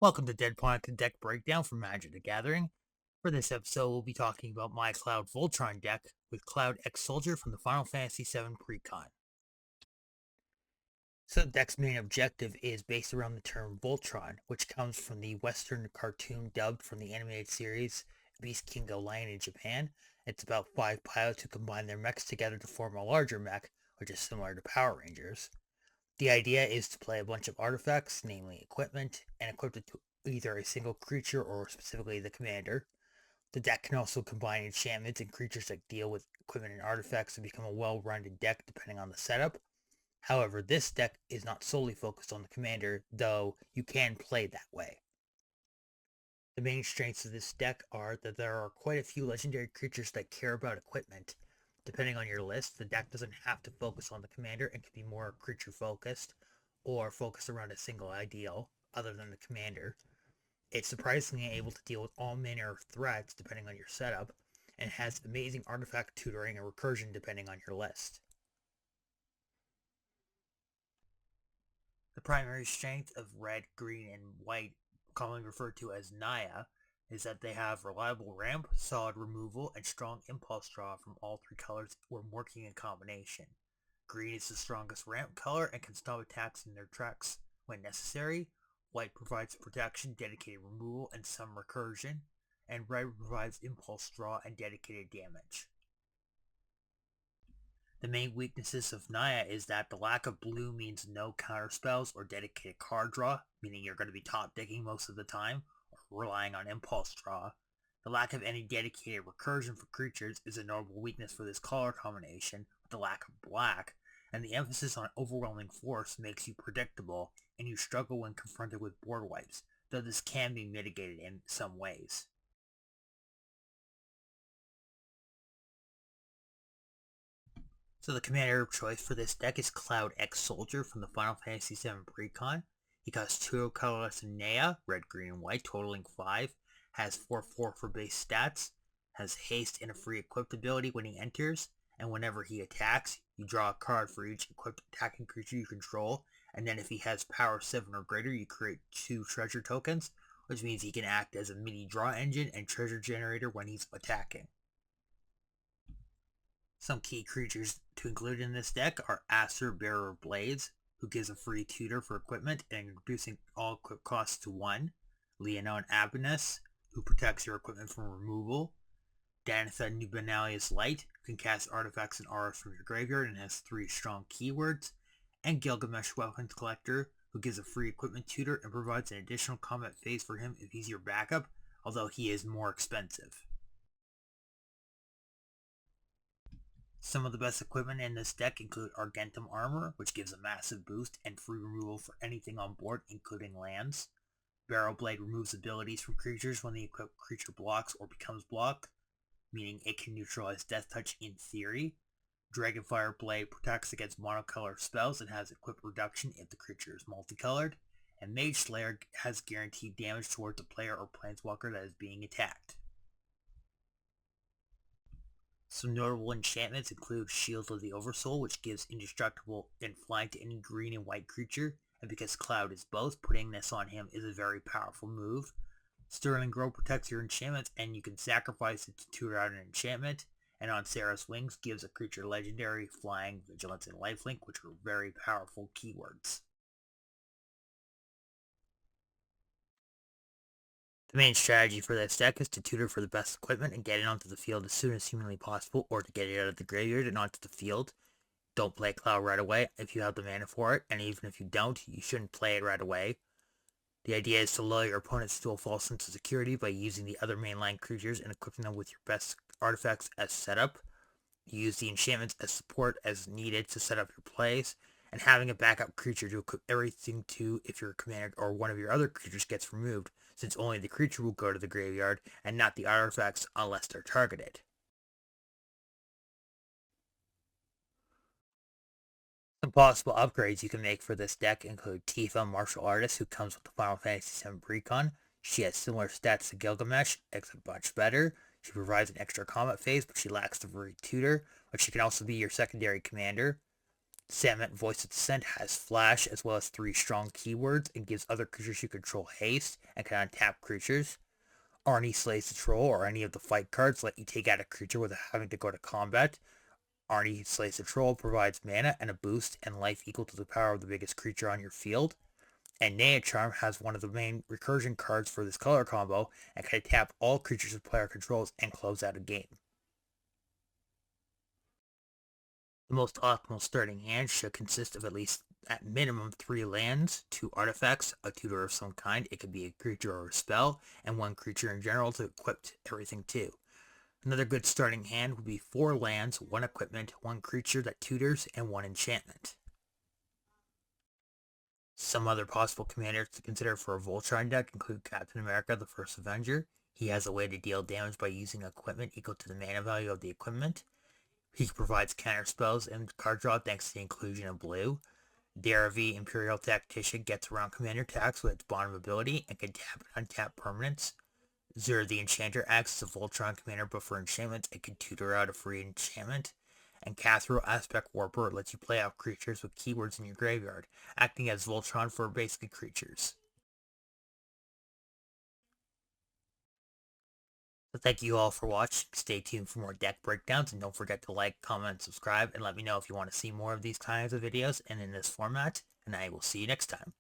Welcome to Deadponic, the deck breakdown from Magic the Gathering. For this episode, we'll be talking about my Cloud Voltron deck with Cloud X Soldier from the Final Fantasy VII Precon. So the deck's main objective is based around the term Voltron, which comes from the Western cartoon dubbed from the animated series Beast King Go Lion in Japan. It's about 5 pilots who combine their mechs together to form a larger mech, which is similar to Power Rangers. The idea is to play a bunch of artifacts, namely equipment, and equip it to either a single creature or specifically the commander. The deck can also combine enchantments and creatures that deal with equipment and artifacts to become a well-rounded deck depending on the setup. However, this deck is not solely focused on the commander, though you can play that way. The main strengths of this deck are that there are quite a few legendary creatures that care about equipment. Depending on your list, the deck doesn't have to focus on the commander and can be more creature focused or focused around a single ideal other than the commander. It's surprisingly able to deal with all manner of threats depending on your setup, and has amazing artifact tutoring and recursion depending on your list. The primary strength of red, green, and white, commonly referred to as Naya, is that they have reliable ramp, solid removal, and strong impulse draw from all three colors when working in combination. Green is the strongest ramp color and can stop attacks in their tracks when necessary. White provides protection, dedicated removal, and some recursion, and red provides impulse draw and dedicated damage. The main weaknesses of Naya is that the lack of blue means no counter spells or dedicated card draw, meaning you're going to be top decking most of the time, or relying on impulse draw. The lack of any dedicated recursion for creatures is a notable weakness for this color combination, with the lack of black, and the emphasis on overwhelming force makes you predictable, and you struggle when confronted with board wipes, though this can be mitigated in some ways. So the commander of choice for this deck is Cloud X Soldier from the Final Fantasy VII Precon. He costs 2 colorless and Naya, red, green, and white, totaling 5. Has 4/4 for base stats. Has haste and a free equipped ability when he enters. And whenever he attacks, you draw a card for each equipped attacking creature you control. And then if he has power 7 or greater, you create 2 treasure tokens, which means he can act as a mini draw engine and treasure generator when he's attacking. Some key creatures to include in this deck are Aster, Bearer of Blades, who gives a free tutor for equipment and reducing all equip costs to 1. Leonon Abinus, who protects your equipment from removal. Danitha Nubanalia's Light, who can cast artifacts and auras from your graveyard and has 3 strong keywords. And Gilgamesh Weapons Collector, who gives a free equipment tutor and provides an additional combat phase for him if he's your backup, although he is more expensive. Some of the best equipment in this deck include Argentum Armor, which gives a massive boost and free removal for anything on board, including lands. Barrel Blade removes abilities from creatures when the equipped creature blocks or becomes blocked, meaning it can neutralize Death Touch in theory. Dragonfire Blade protects against monocolor spells and has equip reduction if the creature is multicolored. And Mage Slayer has guaranteed damage towards a player or planeswalker that is being attacked. Some notable enchantments include Shield of the Oversoul, which gives indestructible and flying to any green and white creature, and because Cloud is both, putting this on him is a very powerful move. Sterling Grove protects your enchantments, and you can sacrifice it to tutor out an enchantment, and on Sarah's Wings gives a creature legendary, flying, vigilance, and lifelink, which are very powerful keywords. The main strategy for this deck is to tutor for the best equipment and get it onto the field as soon as humanly possible, or to get it out of the graveyard and onto the field. Don't play Cloud right away if you have the mana for it, and even if you don't, you shouldn't play it right away. The idea is to lull your opponents to a false sense of security by using the other mainline creatures and equipping them with your best artifacts as setup. You use the enchantments as support as needed to set up your plays, and having a backup creature to equip everything to if your commander or one of your other creatures gets removed, since only the creature will go to the graveyard and not the artifacts unless they're targeted. Some possible upgrades you can make for this deck include Tifa, Martial Artist, who comes with the Final Fantasy VII Precon. She has similar stats to Gilgamesh, except much better. She provides an extra combat phase, but she lacks the free tutor, but she can also be your secondary commander. Samet Voice of Descent has Flash as well as 3 strong keywords and gives other creatures you control haste and can untap creatures. Arnie Slays the Troll or any of the fight cards let you take out a creature without having to go to combat. Arnie Slays the Troll provides mana and a boost and life equal to the power of the biggest creature on your field. And Nea Charm has one of the main recursion cards for this color combo and can tap all creatures the player controls and close out a game. The most optimal starting hand should consist of at least at minimum 3 lands, 2 artifacts, a tutor of some kind, it could be a creature or a spell, and 1 creature in general to equip everything to. Another good starting hand would be 4 lands, 1 equipment, 1 creature that tutors, and 1 enchantment. Some other possible commanders to consider for a Voltron deck include Captain America the First Avenger. He has a way to deal damage by using equipment equal to the mana value of the equipment. He provides counter spells and card draw thanks to the inclusion of blue. Daravi Imperial Tactician gets around commander attacks with its bottom ability and can tap and untap permanents. Zur the Enchanter acts as a Voltron commander but for enchantments and can tutor out a free enchantment. And Cathro Aspect Warper lets you play out creatures with keywords in your graveyard, acting as Voltron for basically creatures. So thank you all for watching. Stay tuned for more deck breakdowns, and don't forget to like, comment, and subscribe, and let me know if you want to see more of these kinds of videos and in this format, and I will see you next time.